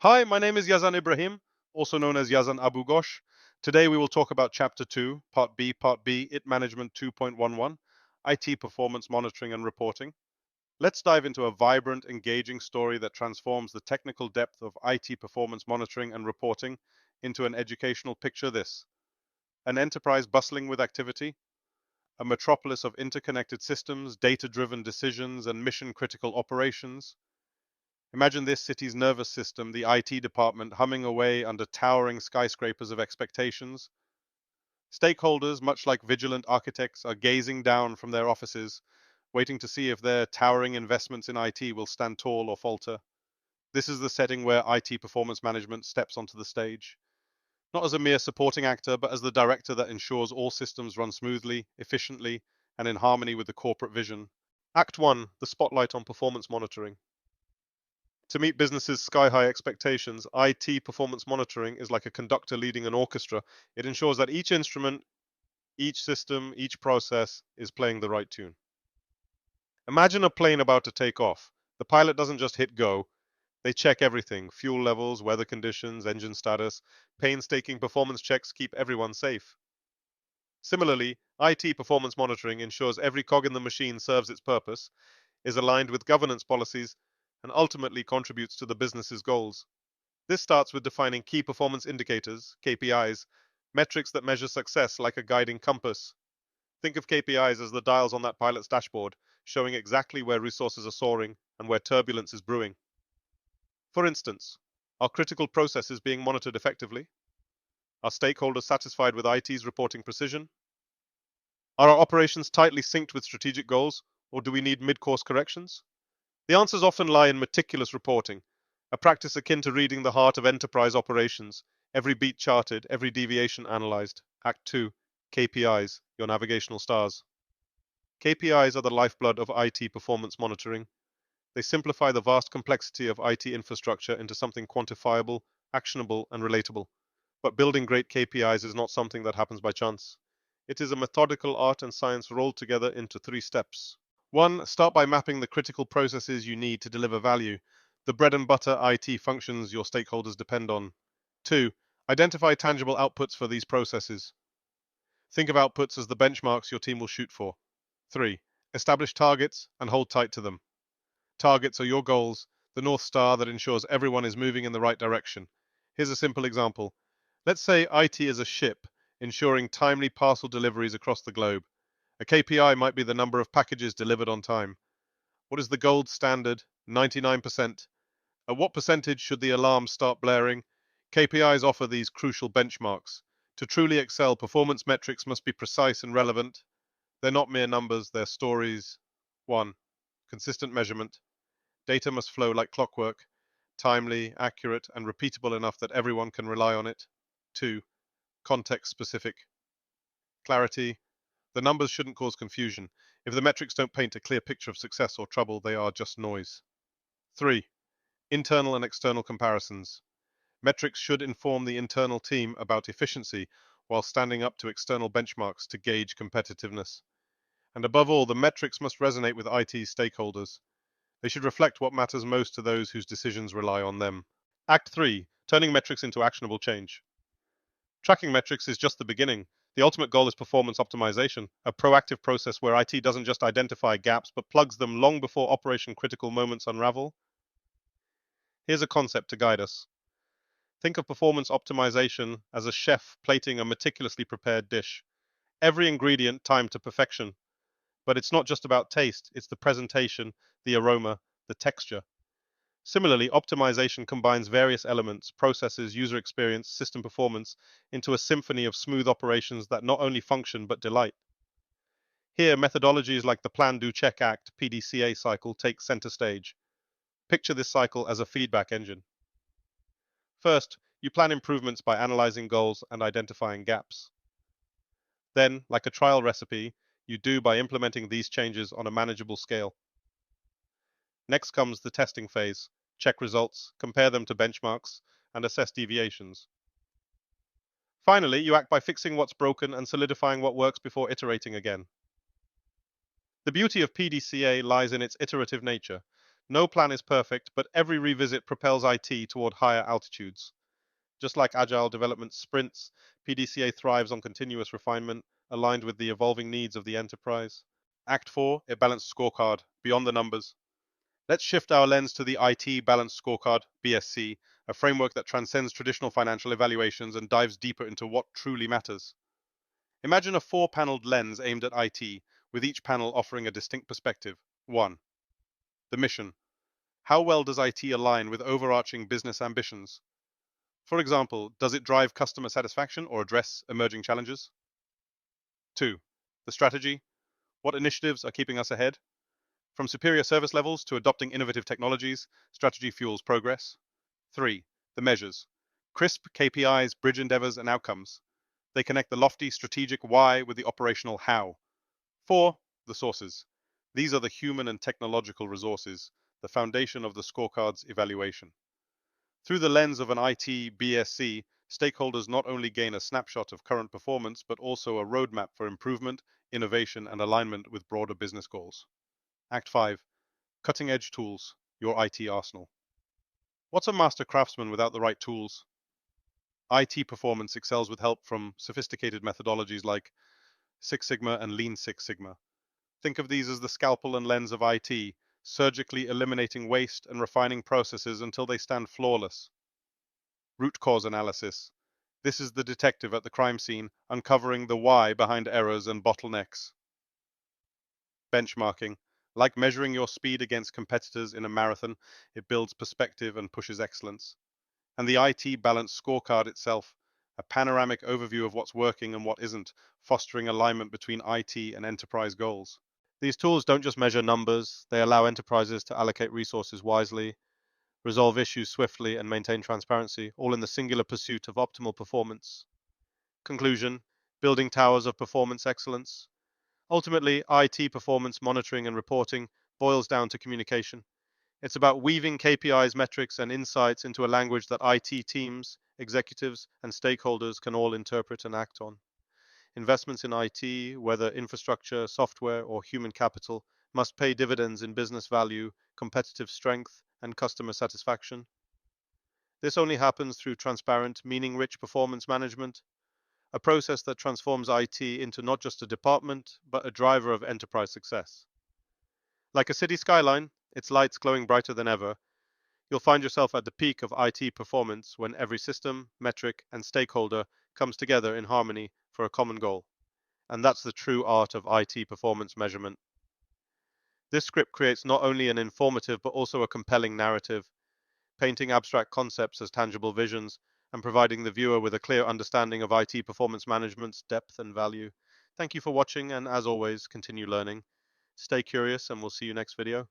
Hi, my name is Yazan Ibrahim, also known as Yazan Abu Ghosh. Today we will talk about Chapter 2, Part B, IT Management 2.11, IT Performance Monitoring and Reporting. Let's dive into a vibrant, engaging story that transforms the technical depth of IT performance monitoring and reporting into an educational picture. This: an enterprise bustling with activity, a metropolis of interconnected systems, data-driven decisions, and mission-critical operations. Imagine this city's nervous system, the IT department, humming away under towering skyscrapers of expectations. Stakeholders, much like vigilant architects, are gazing down from their offices, waiting to see if their towering investments in IT will stand tall or falter. This is the setting where IT performance management steps onto the stage, not as a mere supporting actor, but as the director that ensures all systems run smoothly, efficiently, and in harmony with the corporate vision. Act 1: The spotlight on performance monitoring. To meet businesses' sky-high expectations, IT performance monitoring is like a conductor leading an orchestra. It ensures that each instrument, each system, each process is playing the right tune. Imagine a plane about to take off. The pilot doesn't just hit go. They check everything: fuel levels, weather conditions, engine status. Painstaking performance checks keep everyone safe. Similarly, IT performance monitoring ensures every cog in the machine serves its purpose, is aligned with governance policies, and ultimately contributes to the business's goals. This starts with defining key performance indicators, KPIs, metrics that measure success like a guiding compass. Think of KPIs as the dials on that pilot's dashboard, showing exactly where resources are soaring and where turbulence is brewing. For instance, are critical processes being monitored effectively? Are stakeholders satisfied with IT's reporting precision? Are our operations tightly synced with strategic goals, or do we need mid-course corrections? The answers often lie in meticulous reporting, a practice akin to reading the heart of enterprise operations, every beat charted, every deviation analyzed. Act 2, KPIs, your navigational stars. KPIs are the lifeblood of IT performance monitoring. They simplify the vast complexity of IT infrastructure into something quantifiable, actionable, and relatable. But building great KPIs is not something that happens by chance. It is a methodical art and science rolled together into 3 steps. 1. Start by mapping the critical processes you need to deliver value, the bread and butter IT functions your stakeholders depend on. 2. Identify tangible outputs for these processes. Think of outputs as the benchmarks your team will shoot for. 3. Establish targets and hold tight to them. Targets are your goals, the North Star that ensures everyone is moving in the right direction. Here's a simple example. Let's say IT is a ship, ensuring timely parcel deliveries across the globe. A KPI might be the number of packages delivered on time. What is the gold standard? 99%. At what percentage should the alarms start blaring? KPIs offer these crucial benchmarks. To truly excel, performance metrics must be precise and relevant. They're not mere numbers, they're stories. 1. Consistent measurement. Data must flow like clockwork, timely, accurate, and repeatable enough that everyone can rely on it. 2. Context specific. Clarity. The numbers shouldn't cause confusion. If the metrics don't paint a clear picture of success or trouble, they are just noise. 3. Internal and external comparisons. Metrics should inform the internal team about efficiency while standing up to external benchmarks to gauge competitiveness. And above all, the metrics must resonate with IT stakeholders. They should reflect what matters most to those whose decisions rely on them. Act 3. Turning metrics into actionable change. Tracking metrics is just the beginning. The ultimate goal is performance optimization, a proactive process where IT doesn't just identify gaps, but plugs them long before operation-critical moments unravel. Here's a concept to guide us. Think of performance optimization as a chef plating a meticulously prepared dish. Every ingredient timed to perfection. But it's not just about taste, it's the presentation, the aroma, the texture. Similarly, optimization combines various elements, processes, user experience, system performance, into a symphony of smooth operations that not only function but delight. Here, methodologies like the Plan, Do, Check, Act (PDCA) cycle take center stage. Picture this cycle as a feedback engine. First, you plan improvements by analyzing goals and identifying gaps. Then, like a trial recipe, you do by implementing these changes on a manageable scale. Next comes the testing phase. Check results, compare them to benchmarks, and assess deviations. Finally, you act by fixing what's broken and solidifying what works before iterating again. The beauty of PDCA lies in its iterative nature. No plan is perfect, but every revisit propels IT toward higher altitudes. Just like agile development sprints, PDCA thrives on continuous refinement, aligned with the evolving needs of the enterprise. Act 4, a balanced scorecard, beyond the numbers. Let's shift our lens to the IT Balanced Scorecard, BSC, a framework that transcends traditional financial evaluations and dives deeper into what truly matters. Imagine a four-paneled lens aimed at IT, with each panel offering a distinct perspective. 1. The mission. How well does IT align with overarching business ambitions? For example, does it drive customer satisfaction or address emerging challenges? 2. The strategy. What initiatives are keeping us ahead? From superior service levels to adopting innovative technologies, strategy fuels progress. 3. The measures. Crisp KPIs, bridge endeavors, and outcomes. They connect the lofty strategic why with the operational how. 4. The sources. These are the human and technological resources, the foundation of the scorecard's evaluation. Through the lens of an IT BSC, stakeholders not only gain a snapshot of current performance, but also a roadmap for improvement, innovation, and alignment with broader business goals. Act 5. Cutting-edge tools, your IT arsenal. What's a master craftsman without the right tools? IT performance excels with help from sophisticated methodologies like Six Sigma and Lean Six Sigma. Think of these as the scalpel and lens of IT, surgically eliminating waste and refining processes until they stand flawless. Root cause analysis. This is the detective at the crime scene, uncovering the why behind errors and bottlenecks. Benchmarking. Like measuring your speed against competitors in a marathon, it builds perspective and pushes excellence. And the IT Balanced Scorecard itself, a panoramic overview of what's working and what isn't, fostering alignment between IT and enterprise goals. These tools don't just measure numbers, they allow enterprises to allocate resources wisely, resolve issues swiftly, and maintain transparency, all in the singular pursuit of optimal performance. Conclusion: building towers of performance excellence. Ultimately, IT performance monitoring and reporting boils down to communication. It's about weaving KPIs, metrics, and insights into a language that IT teams, executives, and stakeholders can all interpret and act on. Investments in IT, whether infrastructure, software, or human capital, must pay dividends in business value, competitive strength, and customer satisfaction. This only happens through transparent, meaning-rich performance management, a process that transforms IT into not just a department, but a driver of enterprise success. Like a city skyline, its lights glowing brighter than ever, you'll find yourself at the peak of IT performance when every system, metric, and stakeholder comes together in harmony for a common goal. And that's the true art of IT performance measurement. This script creates not only an informative but also a compelling narrative, painting abstract concepts as tangible visions and providing the viewer with a clear understanding of IT performance management's depth and value. Thank you for watching, and as always, continue learning. Stay curious, and we'll see you next video.